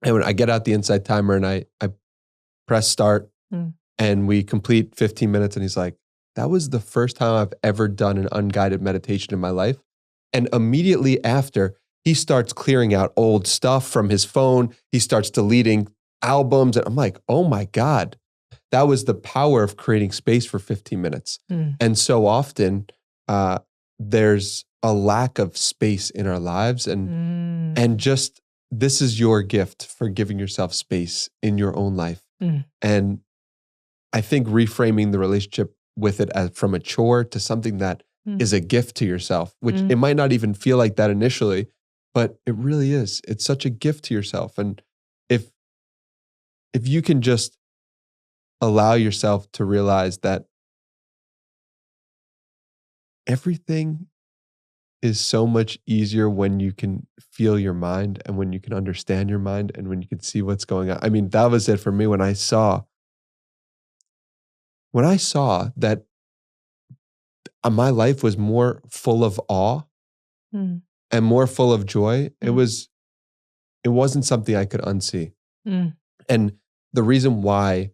And when I get out the Insight Timer and I press start and we complete 15 minutes, and he's like, that was the first time I've ever done an unguided meditation in my life. And immediately after, he starts clearing out old stuff from his phone. He starts deleting albums. And I'm like, oh my God, that was the power of creating space for 15 minutes. And so often there's a lack of space in our lives. And just, this is your gift for giving yourself space in your own life. And I think reframing the relationship with it as from a chore to something that is a gift to yourself, which Mm. it might not even feel like that initially, but it really is. It's such a gift to yourself. And if you can just allow yourself to realize that everything is so much easier when you can feel your mind and when you can understand your mind and when you can see what's going on. I mean, that was it for me when I saw that my life was more full of awe Mm. and more full of joy. Mm. It wasn't something I could unsee. Mm. And the reason why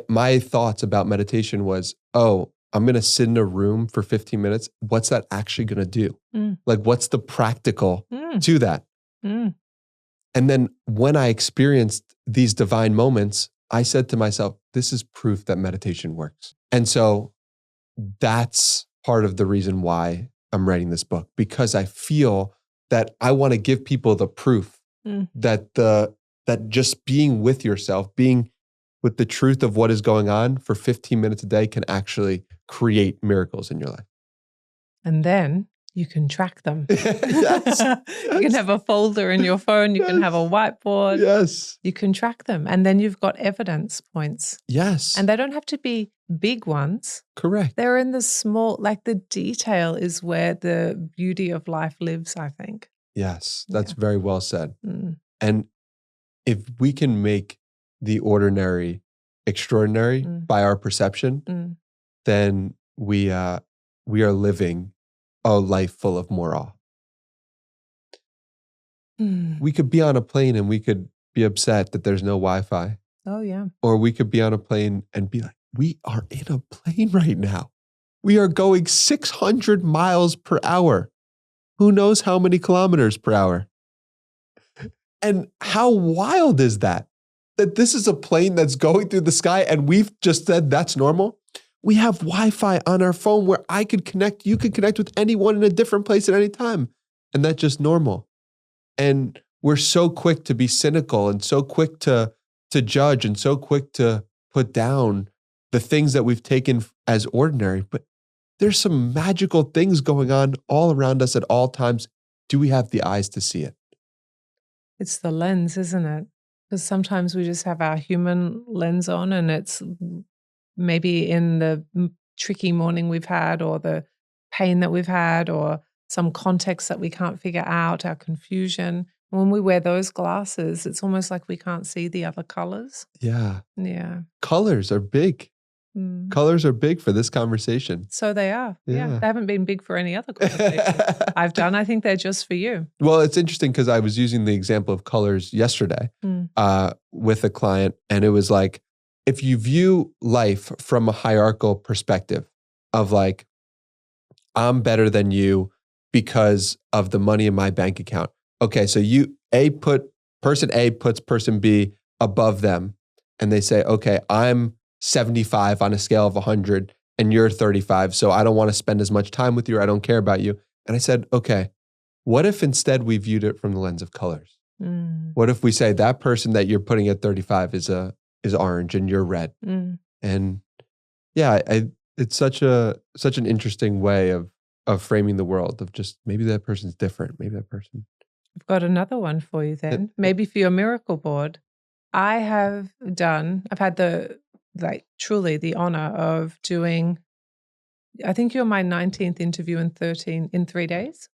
my thoughts about meditation was, oh, I'm going to sit in a room for 15 minutes. What's that actually going to do? Mm. Like, what's the practical Mm. to that? Mm. And then when I experienced these divine moments, I said to myself, this is proof that meditation works. And so that's part of the reason why I'm writing this book, because I feel that I want to give people the proof that just being with yourself, being with the truth of what is going on for 15 minutes a day can actually create miracles in your life. And then you can track them. Yes. You can have a folder in your phone. You can have a whiteboard. Yes. You can track them. And then you've got evidence points. Yes. And they don't have to be big ones. Correct. They're in the small, like the detail is where the beauty of life lives, I think. Yes. That's very well said. Mm. And if we can make the ordinary extraordinary by our perception, then we are living a life full of more awe. We could be on a plane and we could be upset that there's no Wi-Fi. Oh, yeah. Or we could be on a plane and be like, we are in a plane right now. We are going 600 miles per hour. Who knows how many kilometers per hour? And how wild is that? That this is a plane that's going through the sky and we've just said that's normal? We have Wi-Fi on our phone where I could connect, you could connect with anyone in a different place at any time. And that's just normal. And we're so quick to be cynical and so quick to judge and so quick to put down the things that we've taken as ordinary. But there's some magical things going on all around us at all times. Do we have the eyes to see it? It's the lens, isn't it? Because sometimes we just have our human lens on and it's maybe in the tricky morning we've had or the pain that we've had or some context that we can't figure out, our confusion. When we wear those glasses, it's almost like we can't see the other colors. Yeah. Yeah. Colors are big. Colors are big for this conversation. So they are. Yeah. They haven't been big for any other conversation I've done. I think they're just for you. Well, it's interesting because I was using the example of colors yesterday with a client. And it was like, if you view life from a hierarchical perspective of like, I'm better than you because of the money in my bank account. Okay, so person A puts person B above them. And they say, okay, I'm 75 on a scale of 100 and you're 35. So I don't want to spend as much time with you. Or I don't care about you. And I said, okay, what if instead we viewed it from the lens of colors? What if we say that person that you're putting at 35 is orange and you're red? And yeah, it's such an interesting way of framing the world of just maybe that person's different. Maybe that person. I've got another one for you then. Maybe for your miracle board. I've had truly the honor of doing, I think you're my 19th interview in 3 days.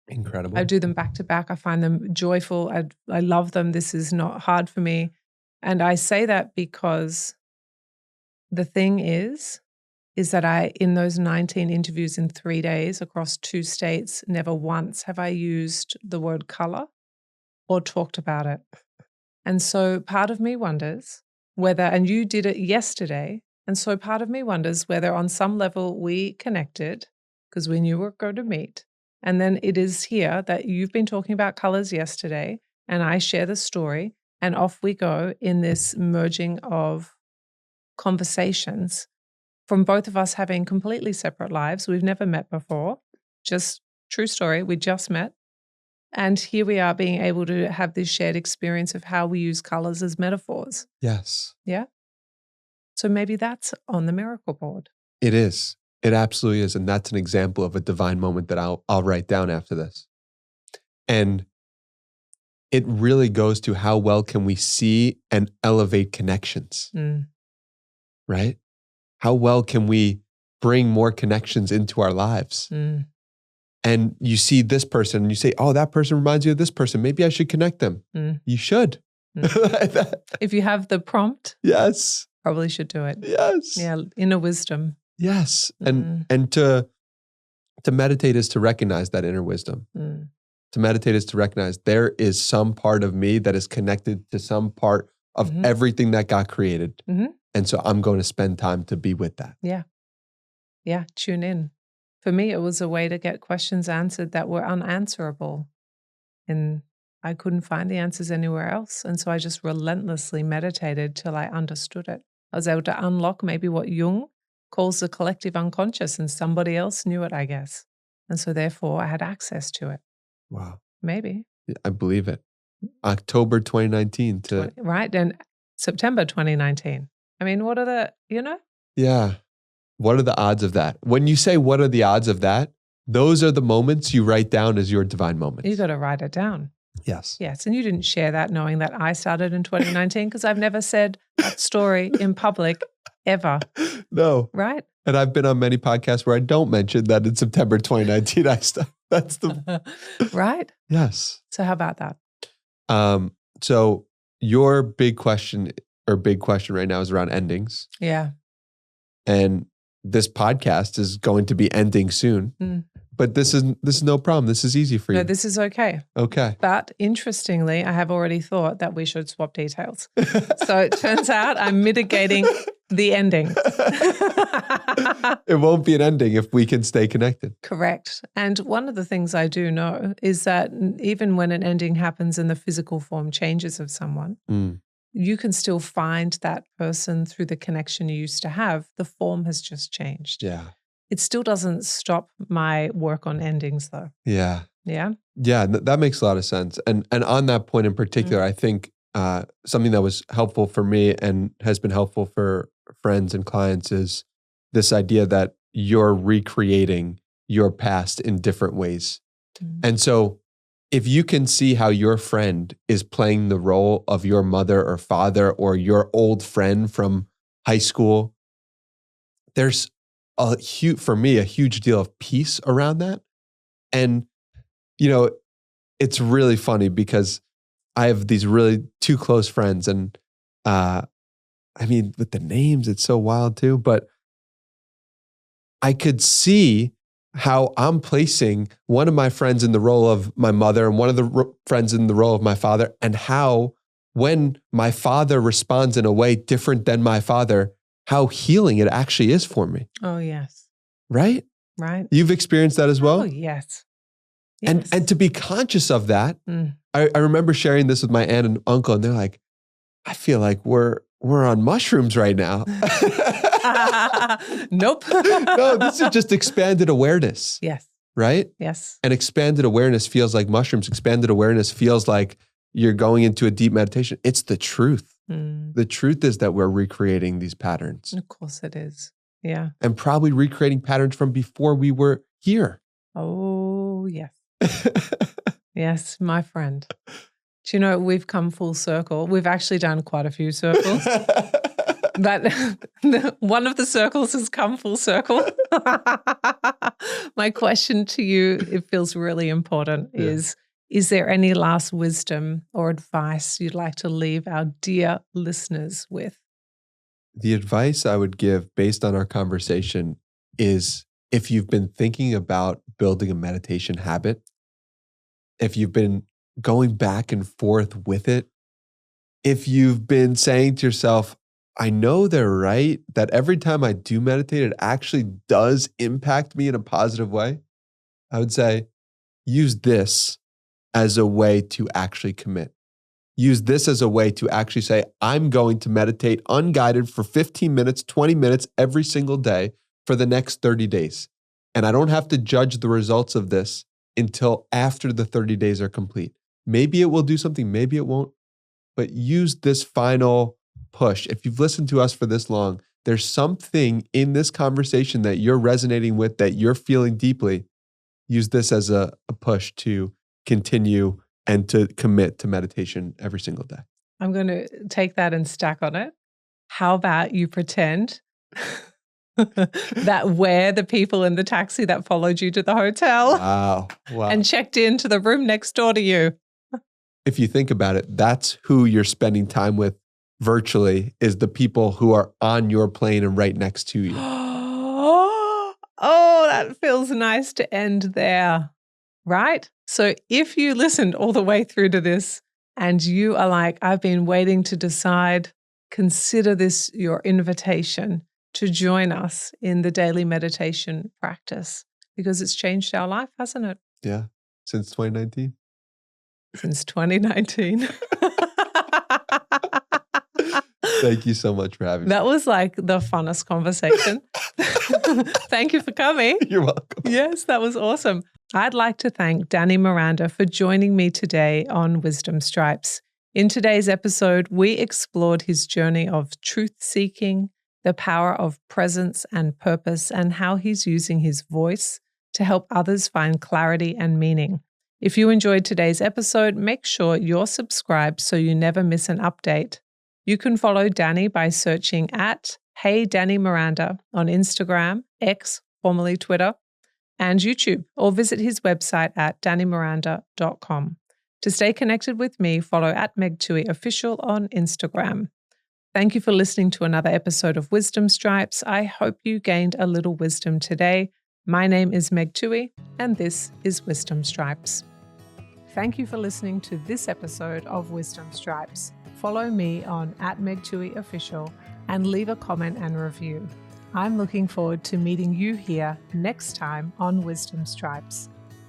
Incredible. I do them back to back. I find them joyful. I love them. This is not hard for me. And I say that because the thing is that in those 19 interviews in 3 days across 2 states, never once have I used the word color or talked about it. And so part of me wonders whether, and you did it yesterday, and so part of me wonders whether on some level we connected because we knew we were going to meet. And then it is here that you've been talking about colors yesterday, and I share the story, and off we go in this merging of conversations from both of us having completely separate lives. We've never met before. Just true story. We just met. And here we are being able to have this shared experience of how we use colors as metaphors. Yes. Yeah. So maybe that's on the miracle board. It is. It absolutely is. And that's an example of a divine moment that I'll write down after this. And it really goes to how well can we see and elevate connections, right? How well can we bring more connections into our lives? And you see this person and you say, oh, that person reminds you of this person. Maybe I should connect them. You should. If you have the prompt, yes, probably should do it. Yes. Yeah, inner wisdom. Yes. And to meditate is to recognize that inner wisdom. To meditate is to recognize there is some part of me that is connected to some part of everything that got created. And so I'm going to spend time to be with that. Yeah. Yeah. Tune in. For me, it was a way to get questions answered that were unanswerable. And I couldn't find the answers anywhere else. And so I just relentlessly meditated till I understood it. I was able to unlock maybe what Jung calls the collective unconscious, and somebody else knew it, I guess. And so therefore I had access to it. Wow. Maybe. I believe it. October 2019 to... Right. And September 2019. I mean, what are the, Yeah. What are the odds of that? When you say, what are the odds of that? Those are the moments you write down as your divine moments. You got to write it down. Yes. Yes. And you didn't share that knowing that I started in 2019 because I've never said that story in public ever. No. Right. And I've been on many podcasts where I don't mention that in September 2019 I started. That's the... Right. Yes. So how about that? So your big question right now is around endings. Yeah. And this podcast is going to be ending soon. But this is no problem. This is easy for you. No, this is okay. Okay. But interestingly, I have already thought that we should swap details. So it turns out I'm mitigating the ending. It won't be an ending if we can stay connected. Correct. And one of the things I do know is that even when an ending happens and the physical form changes of someone, you can still find that person through the connection you used to have. The form has just changed. Yeah. It still doesn't stop my work on endings though. Yeah. Yeah. Yeah, that makes a lot of sense. And on that point in particular, I think something that was helpful for me and has been helpful for friends and clients is this idea that you're recreating your past in different ways. And so if you can see how your friend is playing the role of your mother or father or your old friend from high school, there's for me, a huge deal of peace around that. And, it's really funny because I have these really two close friends and, with the names, it's so wild too, but I could see how I'm placing one of my friends in the role of my mother and one of the friends in the role of my father, and how when my father responds in a way different than my father, how healing it actually is for me. Oh, yes. Right? Right. You've experienced that as well? Oh, yes. And to be conscious of that, I remember sharing this with my aunt and uncle, and they're like, I feel like we're on mushrooms right now. Nope. No, this is just expanded awareness. Yes. Right? Yes. And expanded awareness feels like mushrooms. Expanded awareness feels like you're going into a deep meditation. It's the truth. The truth is that we're recreating these patterns. Of course it is. Yeah. And probably recreating patterns from before we were here. Oh, yes. Yes, my friend. Do you know, we've come full circle. We've actually done quite a few circles. But one of the circles has come full circle. My question to you, it feels really important, is there any last wisdom or advice you'd like to leave our dear listeners with? The advice I would give based on our conversation is, if you've been thinking about building a meditation habit, if you've been going back and forth with it, if you've been saying to yourself, I know they're right, that every time I do meditate, it actually does impact me in a positive way, I would say, use this as a way to actually commit. Use this as a way to actually say, I'm going to meditate unguided for 15 minutes, 20 minutes every single day for the next 30 days. And I don't have to judge the results of this until after the 30 days are complete. Maybe it will do something, maybe it won't, but use this final push. If you've listened to us for this long, there's something in this conversation that you're resonating with, that you're feeling deeply, use this as a push to continue and to commit to meditation every single day. I'm going to take that and stack on it. How about you pretend that we're the people in the taxi that followed you to the hotel Wow. and checked into the room next door to you? If you think about it, that's who you're spending time with virtually, is the people who are on your plane and right next to you. Oh, that feels nice to end there, right? So if you listened all the way through to this and you are like, I've been waiting to decide, consider this your invitation to join us in the daily meditation practice, because it's changed our life, hasn't it? Yeah. Since 2019. Since 2019. Thank you so much for having me. That was like the funnest conversation. Thank you for coming. You're welcome. Yes, that was awesome. I'd like to thank Danny Miranda for joining me today on Wisdom Stripes. In today's episode, we explored his journey of truth-seeking, the power of presence and purpose, and how he's using his voice to help others find clarity and meaning. If you enjoyed today's episode, make sure you're subscribed so you never miss an update. You can follow Danny by searching at Hey Danny Miranda on Instagram, X, formerly Twitter, and YouTube, or visit his website at dannymiranda.com. To stay connected with me, follow at Meg Tuohey Official on Instagram. Thank you for listening to another episode of Wisdom Stripes. I hope you gained a little wisdom today. My name is Meg Tuohey, and this is Wisdom Stripes. Thank you for listening to this episode of Wisdom Stripes. Follow me on at Meg Tuohey Official and leave a comment and review. I'm looking forward to meeting you here next time on Wisdom Stripes.